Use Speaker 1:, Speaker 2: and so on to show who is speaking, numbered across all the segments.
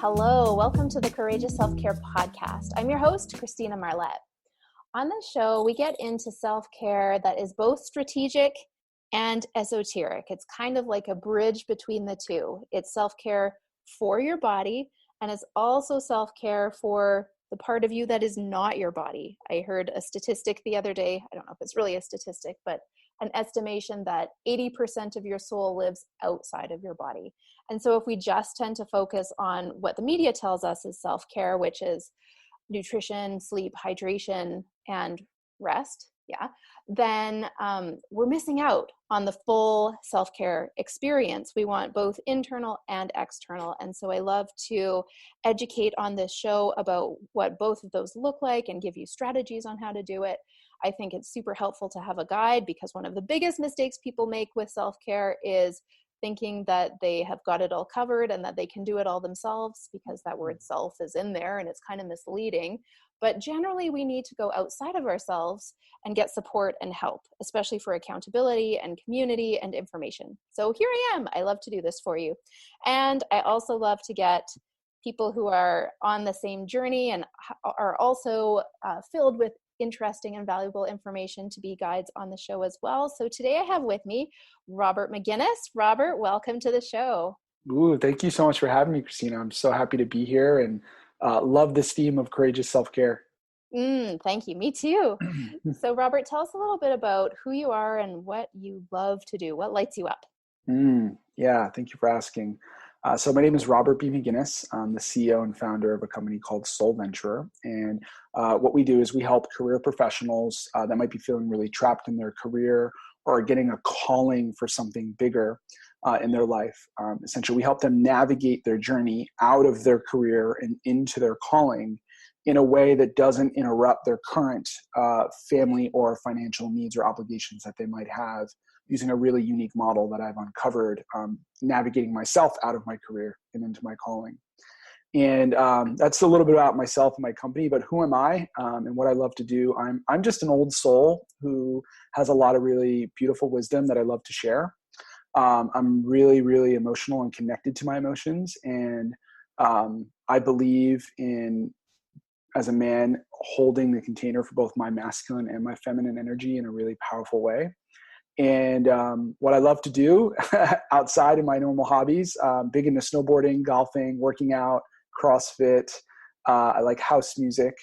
Speaker 1: Hello, welcome to the Courageous Self-Care podcast. I'm your host, Christina Marlette. On this show, we get into self-care that is both strategic and esoteric. It's kind of like a bridge between the two. It's self-care for your body, and it's also self-care for the part of you that is not your body. I heard a statistic the other day, I don't know if it's really a statistic, but an estimation that 80% of your soul lives outside of your body. And so if we just tend to focus on what the media tells us is self-care, which is nutrition, sleep, hydration, and rest, then we're missing out on the full self-care experience. We want both internal and external. And so I love to educate on this show about what both of those look like and give you strategies on how to do it. I think it's super helpful to have a guide because one of the biggest mistakes people make with self-care is thinking that they have got it all covered and that they can do it all themselves, because that word self is in there and it's kind of misleading. But generally, we need to go outside of ourselves and get support and help, especially for accountability and community and information. So here I am. I love to do this for you. And I also love to get people who are on the same journey and are also filled with interesting and valuable information to be guides on the show as well. So today I have with me Robert McGuinness. Robert, welcome to the show.
Speaker 2: Ooh, thank you so much for having me, Christina. I'm so happy to be here and love this theme of courageous self-care.
Speaker 1: Thank you. Me too. So Robert, tell us a little bit about who you are and what you love to do. What lights you up?
Speaker 2: Yeah, thank you for asking. So my name is Robert B. McGuinness. I'm the CEO and founder of a company called Soul Venturer. And what we do is we help career professionals that might be feeling really trapped in their career or are getting a calling for something bigger in their life. Essentially, we help them navigate their journey out of their career and into their calling in a way that doesn't interrupt their current family or financial needs or obligations that they might have, using a really unique model that I've uncovered, navigating myself out of my career and into my calling. And that's a little bit about myself and my company, but who am I and what I love to do? I'm just an old soul who has a lot of really beautiful wisdom that I love to share. I'm really, really emotional and connected to my emotions. And I believe in, as a man, holding the container for both my masculine and my feminine energy in a really powerful way. And what I love to do outside of my normal hobbies, big into snowboarding, golfing, working out, CrossFit. I like house music.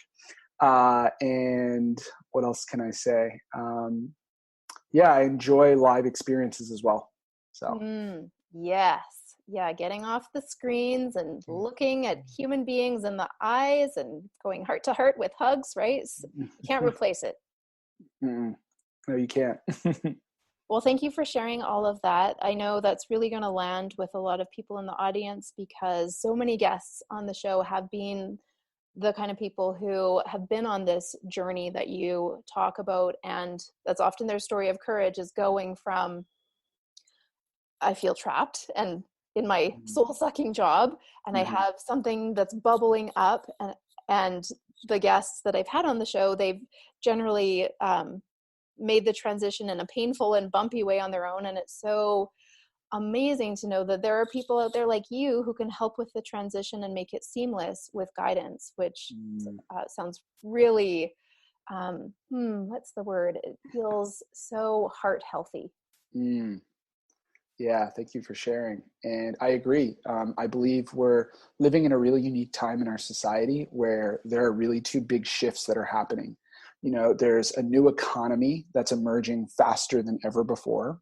Speaker 2: And what else can I say? I enjoy live experiences as well. So
Speaker 1: yes. Yeah, getting off the screens and looking at human beings in the eyes and going heart to heart with hugs, right? You can't replace it.
Speaker 2: No, you can't.
Speaker 1: Well, thank you for sharing all of that. I know that's really going to land with a lot of people in the audience because so many guests on the show have been the kind of people who have been on this journey that you talk about. And that's often their story of courage, is going from, I feel trapped and in my soul-sucking job, and I have something that's bubbling up. And the guests that I've had on the show, they've generally made the transition in a painful and bumpy way on their own. And it's so amazing to know that there are people out there like you who can help with the transition and make it seamless with guidance, which sounds really, what's the word? It feels so heart healthy.
Speaker 2: Yeah, thank you for sharing. And I agree. I believe we're living in a really unique time in our society where there are really two big shifts that are happening. You know, there's a new economy that's emerging faster than ever before.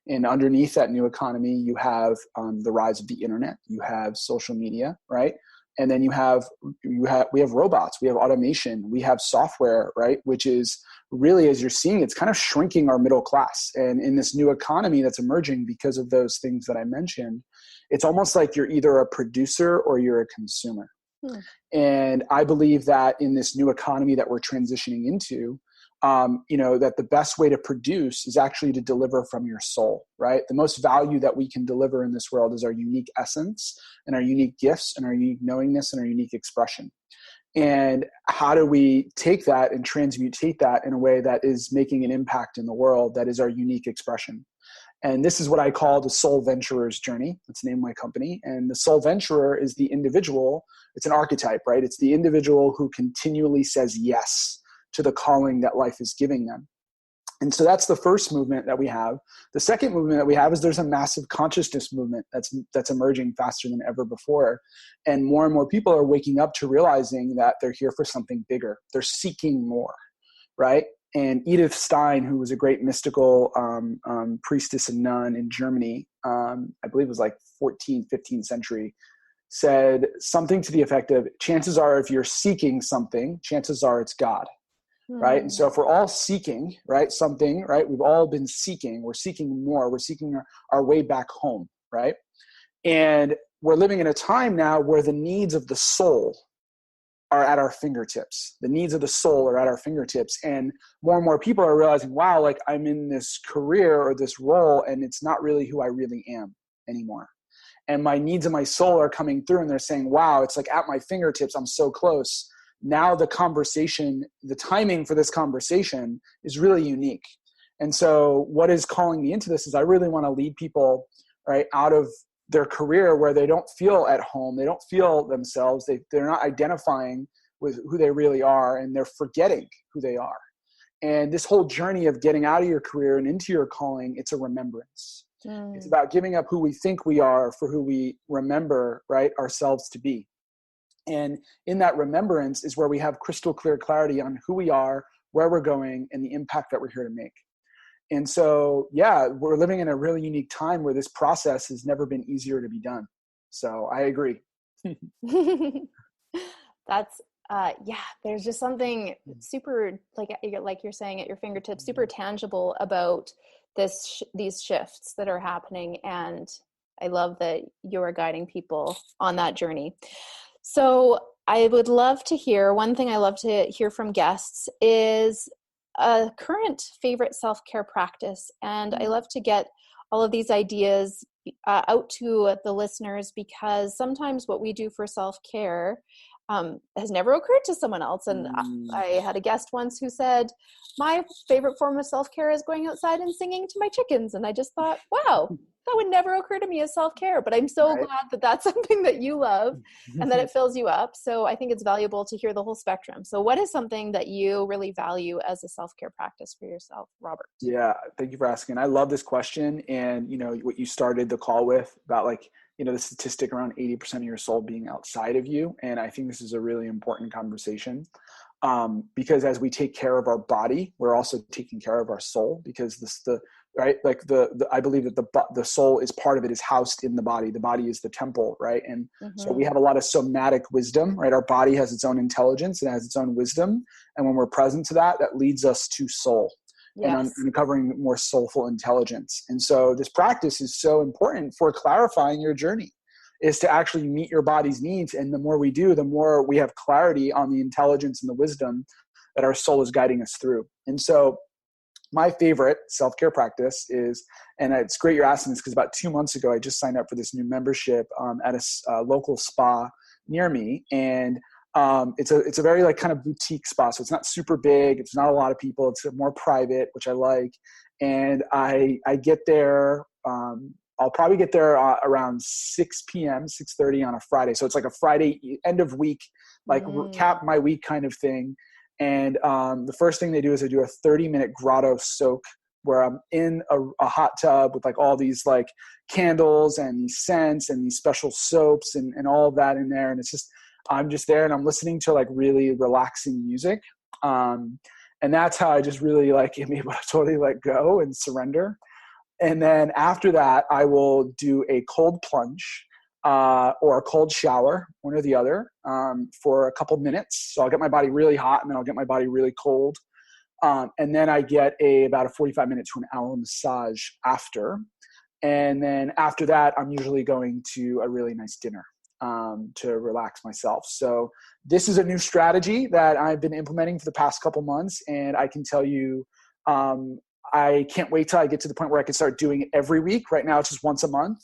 Speaker 2: And underneath that new economy, you have the rise of the internet, you have social media, right? And then we have robots, we have automation, we have software, right? Which is really, as you're seeing, it's kind of shrinking our middle class. And in this new economy that's emerging because of those things that I mentioned, it's almost like you're either a producer or you're a consumer. And I believe that in this new economy that we're transitioning into, that the best way to produce is actually to deliver from your soul, right? The most value that we can deliver in this world is our unique essence and our unique gifts and our unique knowingness and our unique expression. And how do we take that and transmutate that in a way that is making an impact in the world that is our unique expression? And this is what I call the soul venturer's journey. That's the name of my company. And the soul venturer is the individual. It's an archetype, right? It's the individual who continually says yes to the calling that life is giving them. And so that's the first movement that we have. The second movement that we have is there's a massive consciousness movement that's emerging faster than ever before. And more people are waking up to realizing that they're here for something bigger. They're seeking more, right? And Edith Stein, who was a great mystical priestess and nun in Germany, I believe it was like 14th, 15th century, said something to the effect of, chances are if you're seeking something, chances are it's God. Right. And so if we're all seeking, right, something, right, we've all been seeking, we're seeking more, we're seeking our way back home. Right. And we're living in a time now where the needs of the soul are at our fingertips. The needs of the soul are at our fingertips. And more people are realizing, wow, like I'm in this career or this role and it's not really who I really am anymore. And my needs of my soul are coming through and they're saying, wow, it's like at my fingertips. I'm so close. Now the conversation, the timing for this conversation is really unique. And so what is calling me into this is I really want to lead people right out of their career where they don't feel at home. They don't feel themselves. They're not identifying with who they really are, and they're forgetting who they are. And this whole journey of getting out of your career and into your calling, it's a remembrance. It's about giving up who we think we are for who we remember, right, ourselves to be. And in that remembrance is where we have crystal clear clarity on who we are, where we're going, and the impact that we're here to make. And so, yeah, we're living in a really unique time where this process has never been easier to be done. So I agree.
Speaker 1: That's, there's just something super, like you're saying, at your fingertips, super tangible about these shifts that are happening. And I love that you're guiding people on that journey. So I would love to hear, one thing I love to hear from guests is a current favorite self-care practice. And I love to get all of these ideas out to the listeners, because sometimes what we do for self-care has never occurred to someone else. And I had a guest once who said, my favorite form of self-care is going outside and singing to my chickens. And I just thought, wow, that would never occur to me as self-care, but I'm so glad that that's something that you love and that it fills you up. So I think it's valuable to hear the whole spectrum. So what is something that you really value as a self-care practice for yourself, Robert?
Speaker 2: Yeah, thank you for asking. I love this question. And, what you started the call with about the statistic around 80% of your soul being outside of you. And I think this is a really important conversation because as we take care of our body, we're also taking care of our soul, because I believe that the soul is part of it, is housed in the body. The body is the temple, right? And so we have a lot of somatic wisdom, right? Our body has its own intelligence, it has its own wisdom. And when we're present to that leads us to soul. Yes. And uncovering more soulful intelligence. And so this practice is so important for clarifying your journey, is to actually meet your body's needs. And the more we do, the more we have clarity on the intelligence and the wisdom that our soul is guiding us through. And so my favorite self-care practice is, and it's great you're asking this, because about 2 months ago, I just signed up for this new membership at a local spa near me. And it's a very kind of boutique spa. So it's not super big. It's not a lot of people. It's more private, which I like. And I get there, I'll probably get there around 6 p.m., 6:30 on a Friday. So it's like a Friday end of week, cap my week kind of thing. And the first thing they do is they do a 30-minute grotto soak where I'm in a hot tub with all these candles and these scents and these special soaps and all of that in there. And it's just, I'm just there and I'm listening to really relaxing music. And that's how I just really am able to totally let go and surrender. And then after that, I will do a cold plunge or a cold shower, one or the other, for a couple minutes. So I'll get my body really hot and then I'll get my body really cold. And then I get about a 45-minute to an hour massage after. And then after that, I'm usually going to a really nice dinner to relax myself. So this is a new strategy that I've been implementing for the past couple months. And I can tell you, I can't wait till I get to the point where I can start doing it every week. Right now, it's just once a month.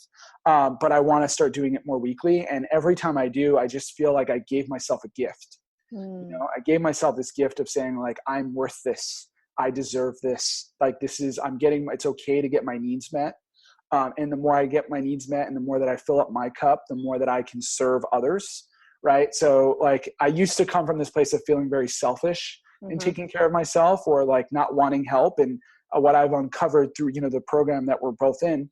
Speaker 2: But I want to start doing it more weekly. And every time I do, I just feel like I gave myself a gift. I gave myself this gift of saying like, I'm worth this. I deserve this. Like it's okay to get my needs met. And the more I get my needs met and the more that I fill up my cup, the more that I can serve others. Right. So like I used to come from this place of feeling very selfish in taking care of myself or like not wanting help. And what I've uncovered through, the program that we're both in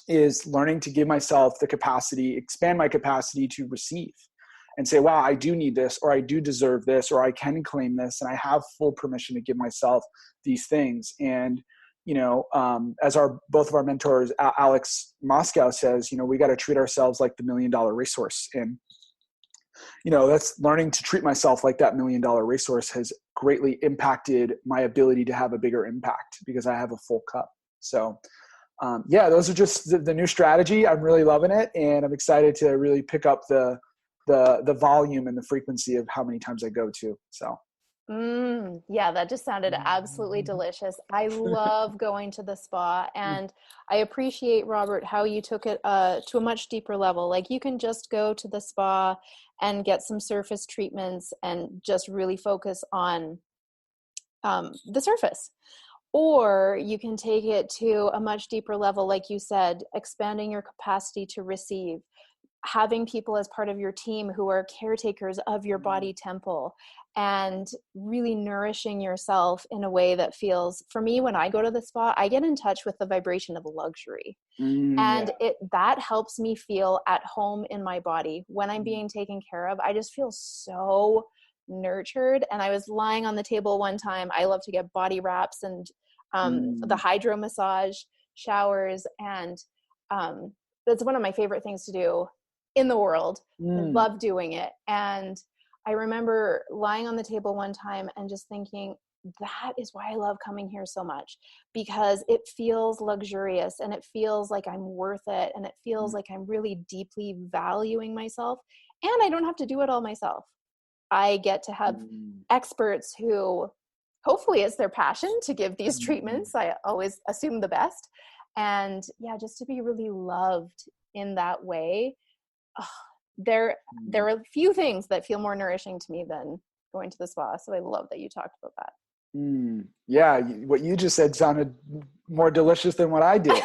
Speaker 2: is learning to give myself the capacity, expand my capacity to receive and say, wow, I do need this, or I do deserve this, or I can claim this. And I have full permission to give myself these things. And, as both of our mentors, Alex Moscow says, we got to treat ourselves like the $1 million resource. And, that's learning to treat myself like that $1 million resource has greatly impacted my ability to have a bigger impact because I have a full cup. So, those are just the new strategy. I'm really loving it. And I'm excited to really pick up the volume and the frequency of how many times I go to. So.
Speaker 1: Yeah, that just sounded absolutely delicious. I love going to the spa, and I appreciate, Robert, how you took it to a much deeper level. Like you can just go to the spa and get some surface treatments and just really focus on the surface. Or you can take it to a much deeper level, like you said, expanding your capacity to receive, having people as part of your team who are caretakers of your body temple, and really nourishing yourself in a way that feels, for me, when I go to the spa, I get in touch with the vibration of luxury. And that helps me feel at home in my body. When I'm being taken care of, I just feel so nurtured. And I was lying on the table one time. I love to get body wraps and the hydro massage showers. And that's one of my favorite things to do in the world. I love doing it. And I remember lying on the table one time and just thinking, that is why I love coming here so much, because it feels luxurious and it feels like I'm worth it. And it feels like I'm really deeply valuing myself, and I don't have to do it all myself. I get to have experts who hopefully it's their passion to give these treatments. I always assume the best. And just to be really loved in that way. There are a few things that feel more nourishing to me than going to the spa. So I love that you talked about that.
Speaker 2: Yeah, what you just said sounded more delicious than what I did.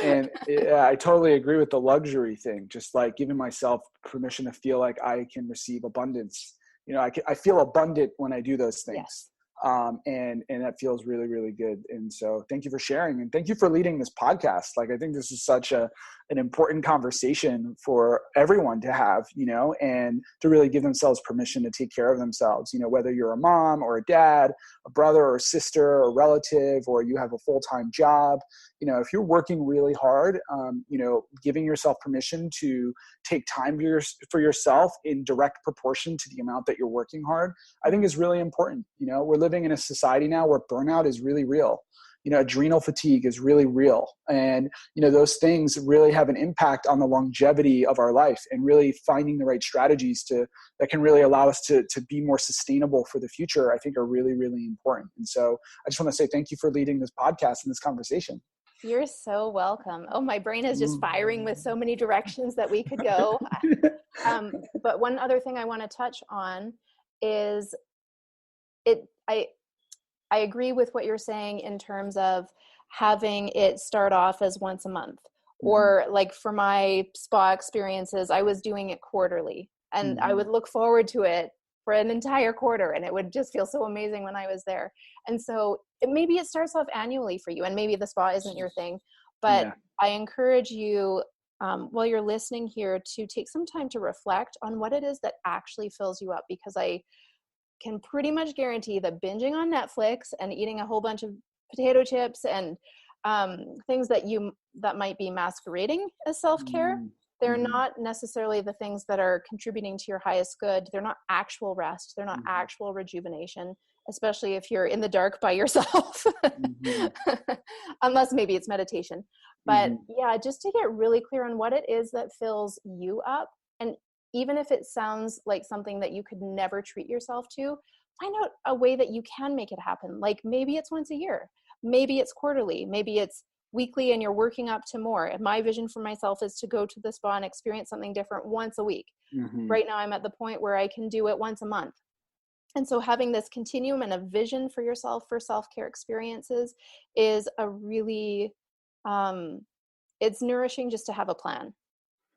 Speaker 2: And I totally agree with the luxury thing. Just like giving myself permission to feel like I can receive abundance. I feel abundant when I do those things.
Speaker 1: Yes.
Speaker 2: And that feels really, really good. And so thank you for sharing, and thank you for leading this podcast. Like, I think this is such an important conversation for everyone to have, and to really give themselves permission to take care of themselves, whether you're a mom or a dad, a brother or sister or relative, or you have a full-time job, if you're working really hard, giving yourself permission to take time for yourself in direct proportion to the amount that you're working hard, I think is really important. We're living in a society now where burnout is really real. Adrenal fatigue is really real. And, those things really have an impact on the longevity of our life, and really finding the right strategies that can really allow us to be more sustainable for the future, I think are really, really important. And so I just want to say thank you for leading this podcast and this conversation.
Speaker 1: You're so welcome. Oh, my brain is just firing with so many directions that we could go. But one other thing I want to touch on is I agree with what you're saying in terms of having it start off as once a month, or like for my spa experiences, I was doing it quarterly, and I would look forward to it for an entire quarter, and it would just feel so amazing when I was there. And so maybe it starts off annually for you, and maybe the spa isn't your thing, but I encourage you, while you're listening here, to take some time to reflect on what it is that actually fills you up, because I can pretty much guarantee that binging on Netflix and eating a whole bunch of potato chips and things that might be masquerading as self-care, they're not necessarily the things that are contributing to your highest good. They're not actual rest. They're not actual rejuvenation, especially if you're in the dark by yourself, unless maybe it's meditation. But just to get really clear on what it is that fills you up. And even if it sounds like something that you could never treat yourself to, find out a way that you can make it happen. Like maybe it's once a year, maybe it's quarterly, maybe it's weekly and you're working up to more. And my vision for myself is to go to the spa and experience something different once a week.
Speaker 2: Mm-hmm.
Speaker 1: Right now I'm at the point where I can do it once a month. And so having this continuum and a vision for yourself for self-care experiences is a really, it's nourishing just to have a plan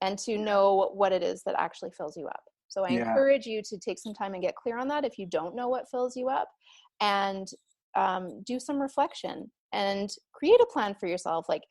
Speaker 1: and to know what it is that actually fills you up. So I encourage you to take some time and get clear on that if you don't know what fills you up, and do some reflection and create a plan for yourself. Like,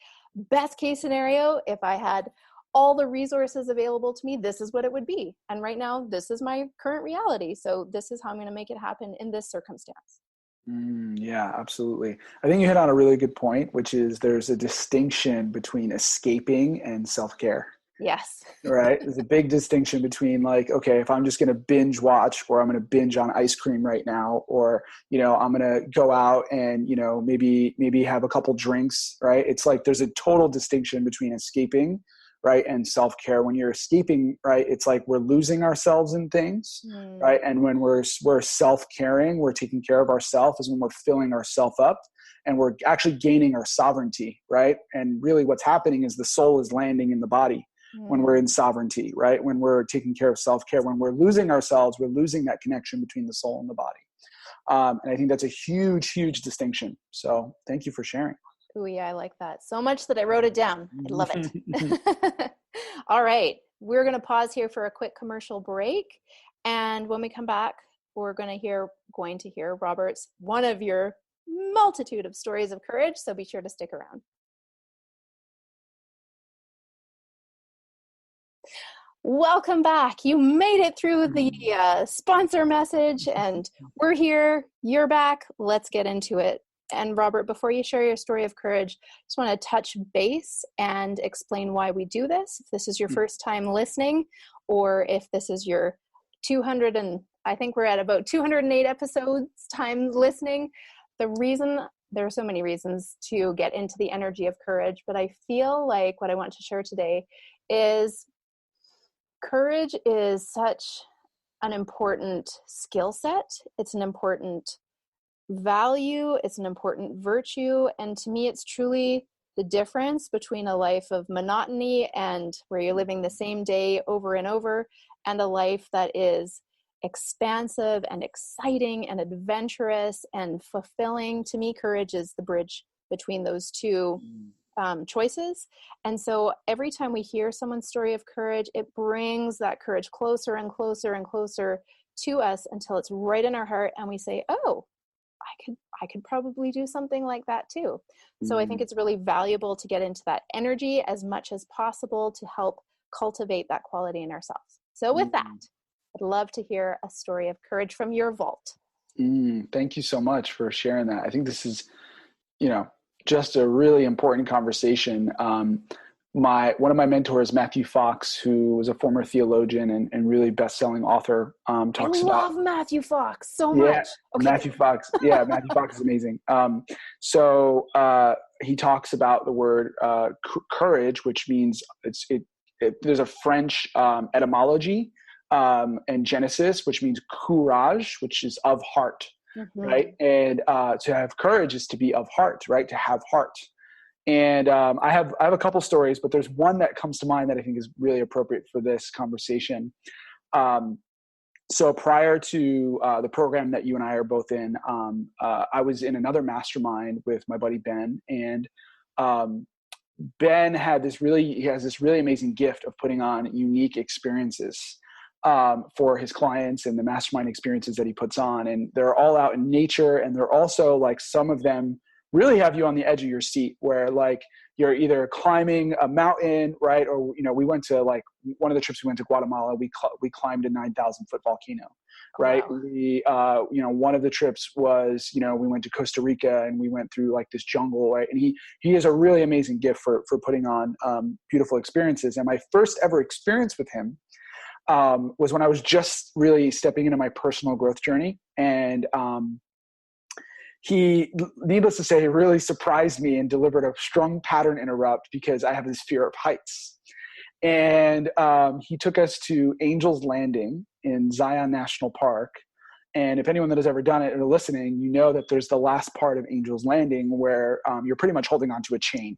Speaker 1: best case scenario, if I had all the resources available to me, this is what it would be. And right now, this is my current reality. So this is how I'm going to make it happen in this circumstance.
Speaker 2: Yeah, absolutely. I think you hit on a really good point, which is there's a distinction between escaping and self-care.
Speaker 1: Yes.
Speaker 2: Right. There's a big distinction between like, okay, if I'm just going to binge watch, or I'm going to binge on ice cream right now, or, I'm going to go out and, maybe have a couple drinks, right? It's like, there's a total distinction between escaping, right, and self-care. When you're escaping, right, it's like we're losing ourselves in things, right? And when we're self-caring, we're taking care of ourselves, is when we're filling ourselves up and we're actually gaining our sovereignty, right? And really what's happening is the soul is landing in the body when we're in sovereignty, right? When we're taking care of self-care. When we're losing ourselves, we're losing that connection between the soul and the body. And I think that's a huge, huge distinction. So thank you for sharing.
Speaker 1: Oh yeah, I like that so much that I wrote it down. I love it. All right. We're going to pause here for a quick commercial break. And when we come back, we're going to hear Robert's one of your multitude of stories of courage. So be sure to stick around. Welcome back. You made it through the sponsor message, and we're here. You're back. Let's get into it. And Robert, before you share your story of courage, I just want to touch base and explain why we do this. If this is your first time listening, or if this is your 200 and I think we're at about 208 episodes time listening, the reason, there are so many reasons to get into the energy of courage, but I feel like what I want to share today is courage is such an important skill set. It's an important value. It's an important virtue. And to me, it's truly the difference between a life of monotony and where you're living the same day over and over, and a life that is expansive and exciting and adventurous and fulfilling. To me, courage is the bridge between those two choices. And so every time we hear someone's story of courage, it brings that courage closer and closer and closer to us until it's right in our heart. And we say, oh, I could probably do something like that too. So I think it's really valuable to get into that energy as much as possible to help cultivate that quality in ourselves. So with that, I'd love to hear a story of courage from your vault.
Speaker 2: Thank you so much for sharing that. I think this is, just a really important conversation. One of my mentors, Matthew Fox, who was a former theologian and really best-selling author, talks about. I
Speaker 1: love Matthew Fox so much.
Speaker 2: Okay, Matthew Fox. Yeah, Matthew Fox is amazing. So he talks about the word courage, which means there's a French etymology and Genesis, which means courage, which is of heart. Right. And to have courage is to be of heart, right? To have heart. And I have a couple stories, but there's one that comes to mind that I think is really appropriate for this conversation. So prior to the program that you and I are both in, I was in another mastermind with my buddy Ben, and Ben has this really amazing gift of putting on unique experiences for his clients and the mastermind experiences that he puts on. And they're all out in nature. And they're also like, some of them really have you on the edge of your seat, where like you're either climbing a mountain, right? Or, we went to like one of the trips we went to Guatemala, we climbed a 9,000 foot volcano, right? Wow. We, one of the trips was, we went to Costa Rica and we went through like this jungle, right? And he has a really amazing gift for putting on beautiful experiences. And my first ever experience with him was when I was just really stepping into my personal growth journey. And he, needless to say, really surprised me and delivered a strong pattern interrupt because I have this fear of heights. And he took us to Angel's Landing in Zion National Park. And if anyone that has ever done it or listening, you know that there's the last part of Angel's Landing where you're pretty much holding onto a chain.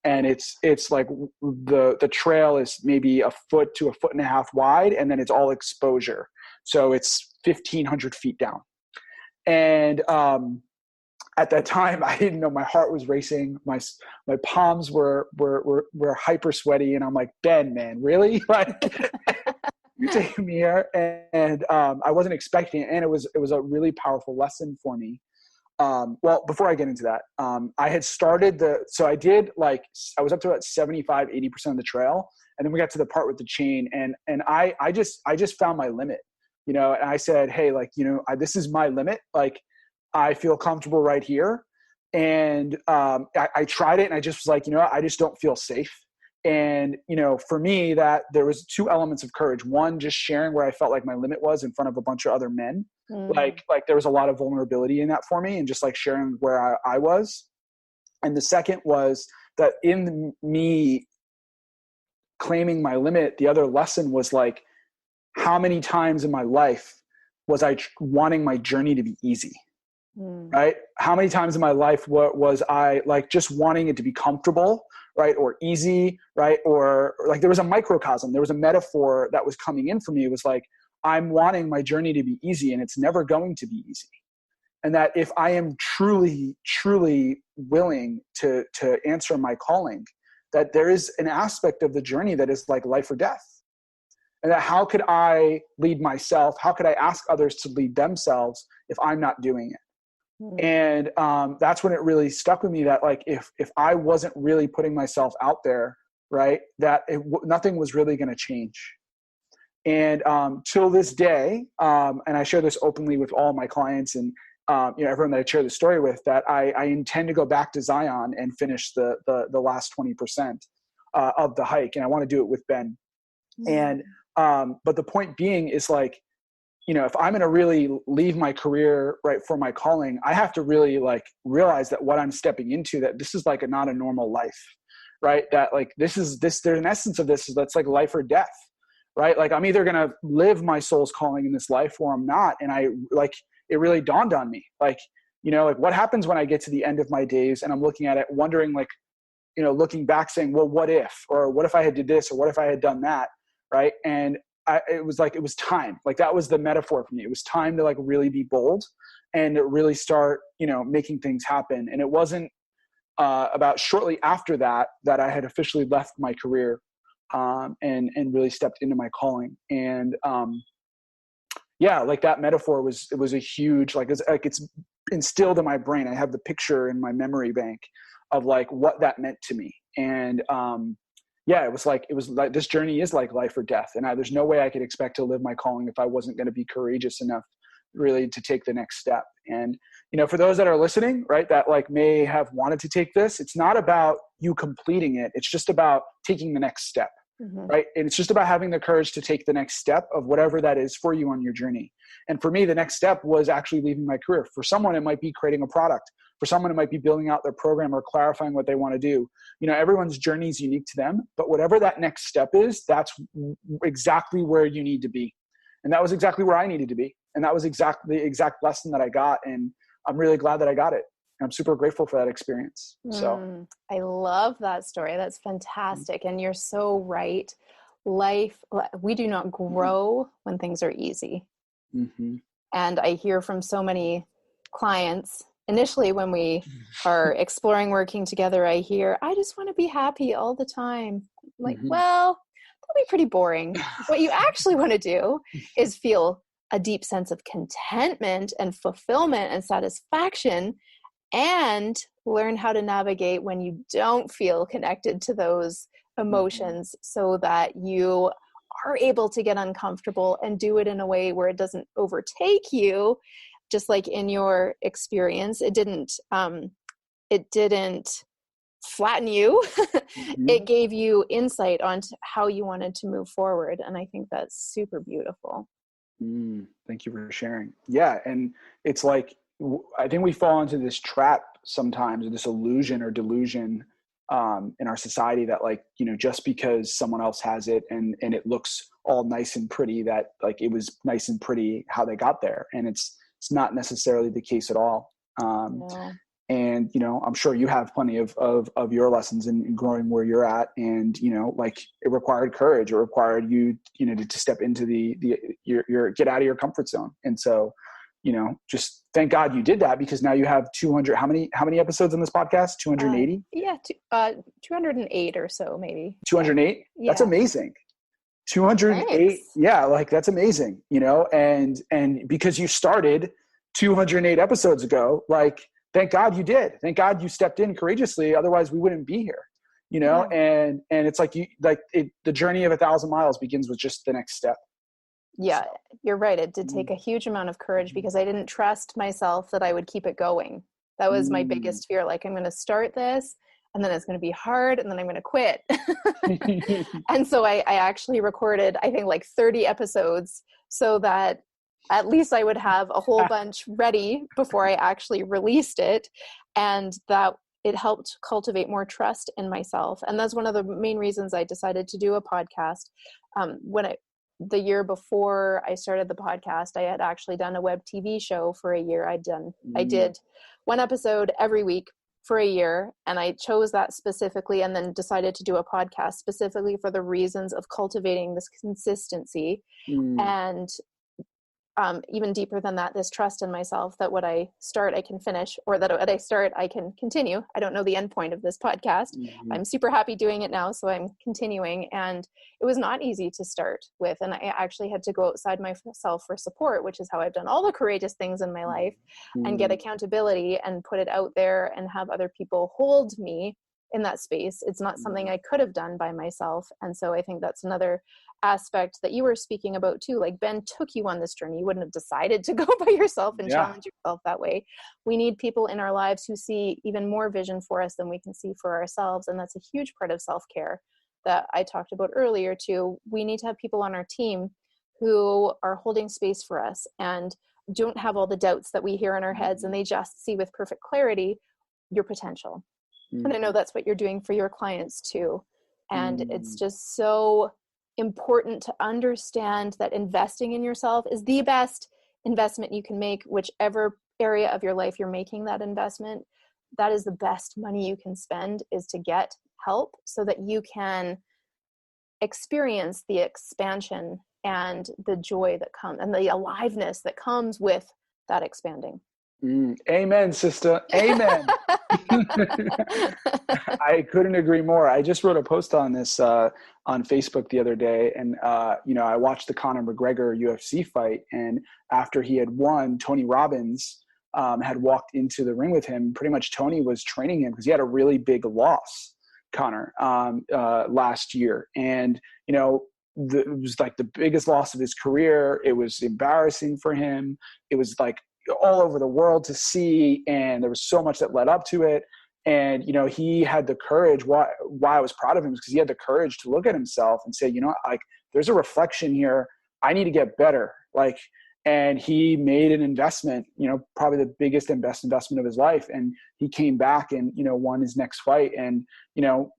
Speaker 2: and it's like the trail is maybe a foot to a foot and a half wide, and then it's all exposure. So it's 1,500 feet down. And at that time, I didn't know, my heart was racing. My palms were hyper sweaty, and I'm like, Ben, man, really? Like, you're taking me here? And I wasn't expecting it, and it was a really powerful lesson for me. Well, before I get into that, I had started so I did, like, I was up to about 75, 80% of the trail. And then we got to the part with the chain, and I just found my limit, and I said, hey, like, this is my limit. Like, I feel comfortable right here. And, I tried it, and I just was like, I just don't feel safe. And, for me, that there was two elements of courage. One, just sharing where I felt like my limit was in front of a bunch of other men. Like there was a lot of vulnerability in that for me, and just like sharing where I was. And the second was that in me claiming my limit, the other lesson was like, how many times in my life was I wanting my journey to be easy? Right? How many times in my life was I like just wanting it to be comfortable, right? Or easy, right? Or like there was a microcosm, there was a metaphor that was coming in for me. It was like, I'm wanting my journey to be easy, and it's never going to be easy. And that if I am truly, truly willing to answer my calling, that there is an aspect of the journey that is like life or death. And that how could I lead myself? How could I ask others to lead themselves if I'm not doing it? And that's when it really stuck with me, that like, if I wasn't really putting myself out there, right, that nothing was really going to change. And till this day, and I share this openly with all my clients and everyone that I share the story with, that I intend to go back to Zion and finish the last 20% of the hike, and I want to do it with Ben. And but the point being is like, if I'm going to really leave my career, right, for my calling, I have to really like realize that what I'm stepping into, that this is like not a normal life, right? That like there's an essence of this, that's like life or death, right? Like I'm either going to live my soul's calling in this life or I'm not. And it really dawned on me, like, like what happens when I get to the end of my days and I'm looking at it, wondering like, looking back saying, well, what if, or what if I had did this, or what if I had done that? Right. And it was time. Like that was the metaphor for me. It was time to like really be bold and really start, making things happen. And it wasn't about shortly after that I had officially left my career and really stepped into my calling. And like that metaphor was a huge, like it's instilled in my brain. I have the picture in my memory bank of like what that meant to me. And it was like this journey is like life or death. And there's no way I could expect to live my calling if I wasn't going to be courageous enough really to take the next step. And, for those that are listening, right, that like may have wanted to take this, it's not about you completing it. It's just about taking the next step, right? And it's just about having the courage to take the next step of whatever that is for you on your journey. And for me, the next step was actually leaving my career. For someone, it might be creating a product. For someone, it might be building out their program or clarifying what they want to do. Everyone's journey is unique to them, but whatever that next step is, that's exactly where you need to be. And that was exactly where I needed to be. And that was the exact lesson that I got. And I'm really glad that I got it. I'm super grateful for that experience. So
Speaker 1: I love that story. That's fantastic. And you're so right. We do not grow when things are easy. And I hear from so many clients, initially when we are exploring working together, I hear, I just want to be happy all the time. I'm like, well, that'll be pretty boring. What you actually want to do is feel a deep sense of contentment and fulfillment and satisfaction, and learn how to navigate when you don't feel connected to those emotions, so that you are able to get uncomfortable and do it in a way where it doesn't overtake you. Just like in your experience, it didn't flatten you. It gave you insight onto how you wanted to move forward. And I think that's super beautiful.
Speaker 2: Thank you for sharing. Yeah. And it's like, I think we fall into this trap sometimes, or this illusion or delusion in our society that like, just because someone else has it and it looks all nice and pretty, that like it was nice and pretty how they got there. And it's not necessarily the case at all.
Speaker 1: No.
Speaker 2: And, I'm sure you have plenty of your lessons in growing where you're at. And, like it required courage. It required you, to step into your get out of your comfort zone. And so, just thank God you did that, because now you have 200, how many episodes in this podcast? 280?
Speaker 1: Yeah. 208 or so, maybe.
Speaker 2: 208?
Speaker 1: Yeah.
Speaker 2: That's amazing. 208.
Speaker 1: Thanks.
Speaker 2: Yeah. Like that's amazing, and because you started 208 episodes ago, like, thank God you did. Thank God you stepped in courageously. Otherwise we wouldn't be here,
Speaker 1: Yeah.
Speaker 2: and it's like the journey of 1,000 miles begins with just the next step.
Speaker 1: Yeah, you're right. It did take a huge amount of courage, because I didn't trust myself that I would keep it going. That was my biggest fear. Like, I'm going to start this and then it's going to be hard and then I'm going to quit. And so I actually recorded, I think, like 30 episodes so that at least I would have a whole bunch ready before I actually released it. And that it helped cultivate more trust in myself. And that's one of the main reasons I decided to do a podcast. The year before I started the podcast, I had actually done a web TV show for a year. I did one episode every week for a year, and I chose that specifically, and then decided to do a podcast specifically for the reasons of cultivating this consistency. And even deeper than that, this trust in myself that what I start, I can finish, or that what I start, I can continue. I don't know the end point of this podcast. I'm super happy doing it now, so I'm continuing. And it was not easy to start with. And I actually had to go outside myself for support, which is how I've done all the courageous things in my life, and get accountability and put it out there and have other people hold me in that space. It's not something I could have done by myself. And so I think that's another aspect that you were speaking about too. Like, Ben took you on this journey. You wouldn't have decided to go by yourself and challenge yourself that way. We need people in our lives who see even more vision for us than we can see for ourselves. And that's a huge part of self-care that I talked about earlier too. We need to have people on our team who are holding space for us and don't have all the doubts that we hear in our heads, and they just see with perfect clarity your potential. And I know that's what you're doing for your clients too. And it's just so important to understand that investing in yourself is the best investment you can make. Whichever area of your life you're making that investment, that is the best money you can spend, is to get help so that you can experience the expansion and the joy that comes and the aliveness that comes with that expanding.
Speaker 2: Amen, sister. Amen. I couldn't agree more. I just wrote a post on this on Facebook the other day, and I watched the Conor McGregor UFC fight, and after he had won, Tony Robbins had walked into the ring with him. Pretty much Tony was training him because he had a really big loss, Conor, last year. And, it was like the biggest loss of his career. It was embarrassing for him. It was like all over the world to see, and there was so much that led up to it. And he had the courage. Why I was proud of him is because he had the courage to look at himself and say, like, there's a reflection here. I need to get better. Like, and he made an investment, probably the biggest and best investment of his life. And he came back and won his next fight. And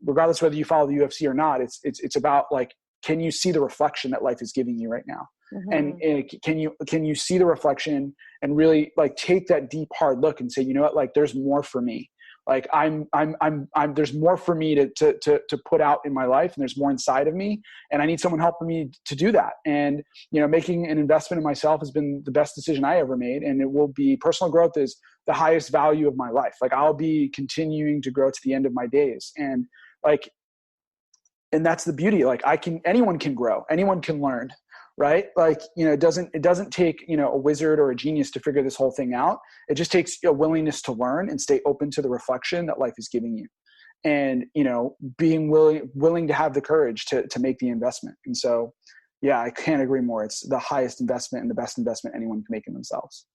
Speaker 2: regardless whether you follow the UFC or not, it's about, like, can you see the reflection that life is giving you right now? And can you see the reflection and really, like, take that deep, hard look and say, you know what, like, there's more for me. Like, there's more for me to put out in my life, and there's more inside of me, and I need someone helping me to do that. And, making an investment in myself has been the best decision I ever made. And it will be, personal growth is the highest value of my life. Like, I'll be continuing to grow to the end of my days. And that's the beauty. Like, anyone can grow, anyone can learn. Right? Like, it doesn't take, a wizard or a genius to figure this whole thing out. It just takes a willingness to learn and stay open to the reflection that life is giving you. And, being willing to have the courage to make the investment. And so, yeah, I can't agree more. It's the highest investment and the best investment anyone can make in themselves.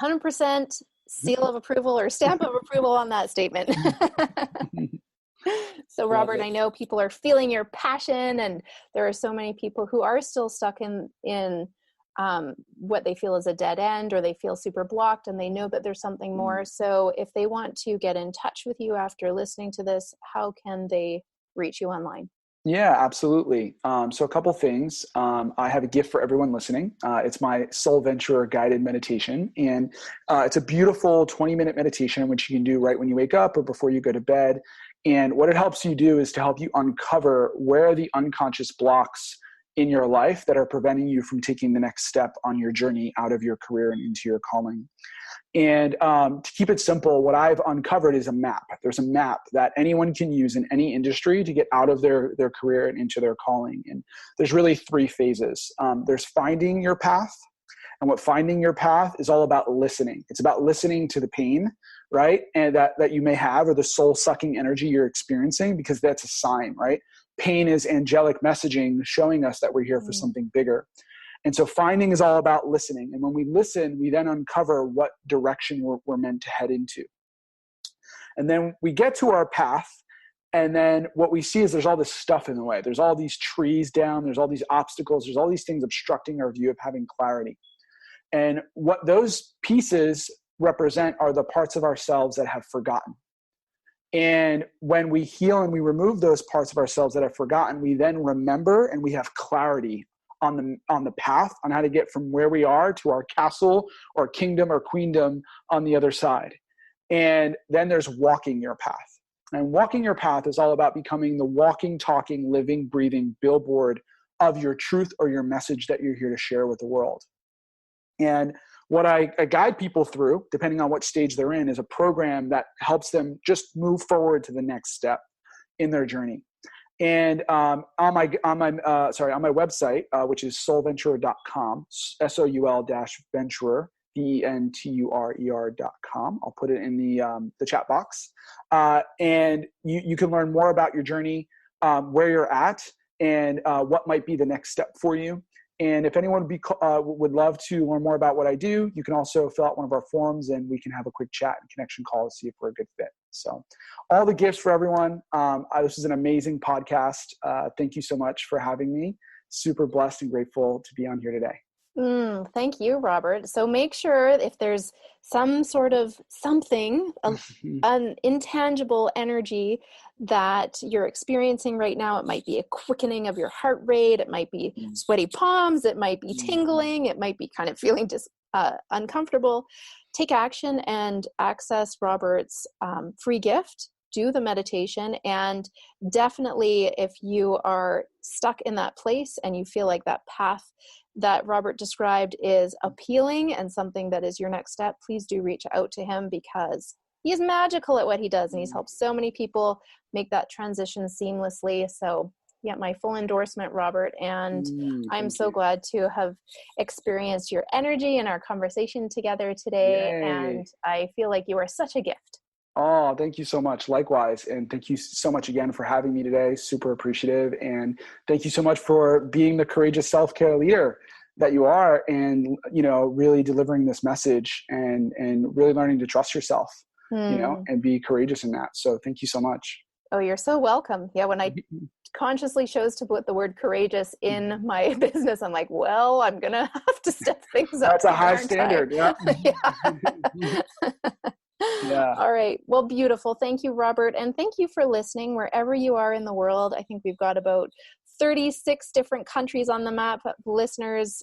Speaker 1: 100% seal of approval or stamp of approval on that statement. So, Robert, I know people are feeling your passion, and there are so many people who are still stuck in what they feel is a dead end, or they feel super blocked, and they know that there's something more. So if they want to get in touch with you after listening to this, how can they reach you online?
Speaker 2: Yeah, absolutely. So a couple things. I have a gift for everyone listening. It's my Soul Venturer guided meditation. And it's a beautiful 20-minute meditation, which you can do right when you wake up or before you go to bed. And what it helps you do is to help you uncover where are the unconscious blocks in your life that are preventing you from taking the next step on your journey out of your career and into your calling. And to keep it simple, what I've uncovered is a map. There's a map that anyone can use in any industry to get out of their career and into their calling. And there's really three phases. There's finding your path. And what finding your path is all about listening. It's about listening to the pain, right? And that you may have, or the soul sucking energy you're experiencing, because that's a sign, right? Pain is angelic messaging showing us that we're here for something bigger. And so finding is all about listening. And when we listen, we then uncover what direction we're meant to head into. And then we get to our path. And then what we see is there's all this stuff in the way. There's all these trees down. There's all these obstacles. There's all these things obstructing our view of having clarity. And what those pieces represent are the parts of ourselves that have forgotten. And when we heal and we remove those parts of ourselves that have forgotten, we then remember and we have clarity on the path on how to get from where we are to our castle or kingdom or queendom on the other side. And then there's walking your path. And walking your path is all about becoming the walking, talking, living, breathing billboard of your truth or your message that you're here to share with the world. And what I guide people through, depending on what stage they're in, is a program that helps them just move forward to the next step in their journey. And on my website, which is soulventurer.com, SOUL-venturer, VENTURER.com. I'll put it in the chat box. And you can learn more about your journey, where you're at, and what might be the next step for you. And if anyone would love to learn more about what I do, you can also fill out one of our forms and we can have a quick chat and connection call to see if we're a good fit. So all the gifts for everyone. This is an amazing podcast. Thank you so much for having me. Super blessed and grateful to be on here today.
Speaker 1: Thank you, Robert. So make sure if there's some sort of something, an intangible energy that you're experiencing right now, it might be a quickening of your heart rate, it might be sweaty palms, it might be tingling, it might be kind of feeling just uncomfortable. Take action and access Robert's free gift. Do the meditation, and definitely if you are stuck in that place and you feel like that path that Robert described is appealing and something that is your next step, please do reach out to him because he is magical at what he does and he's helped so many people make that transition seamlessly. So yeah, my full endorsement, Robert, and I'm so glad to have experienced your energy and our conversation together today. Yay. And I feel like you are such a gift.
Speaker 2: Oh, thank you so much. Likewise. And thank you so much again for having me today. Super appreciative. And thank you so much for being the courageous self-care leader that you are and, really delivering this message and really learning to trust yourself, and be courageous in that. So thank you so much.
Speaker 1: Oh, you're so welcome. Yeah. When I consciously chose to put the word courageous in my business, I'm like, well, I'm going to have to step things up.
Speaker 2: That's a high standard. Yeah.
Speaker 1: Yeah. All right. Well, beautiful. Thank you, Robert. And thank you for listening wherever you are in the world. I think we've got about 36 different countries on the map, listeners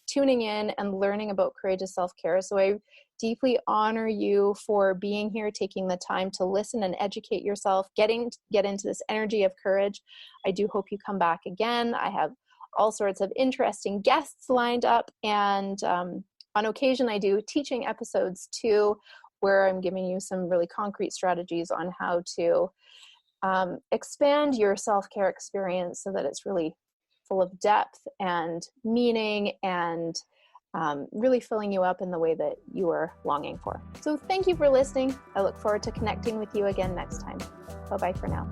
Speaker 1: tuning in and learning about courageous self-care. So I deeply honor you for being here, taking the time to listen and educate yourself, get into this energy of courage. I do hope you come back again. I have all sorts of interesting guests lined up, and on occasion I do teaching episodes too, where I'm giving you some really concrete strategies on how to expand your self-care experience so that it's really full of depth and meaning and really filling you up in the way that you are longing for. So thank you for listening. I look forward to connecting with you again next time. Bye-bye for now.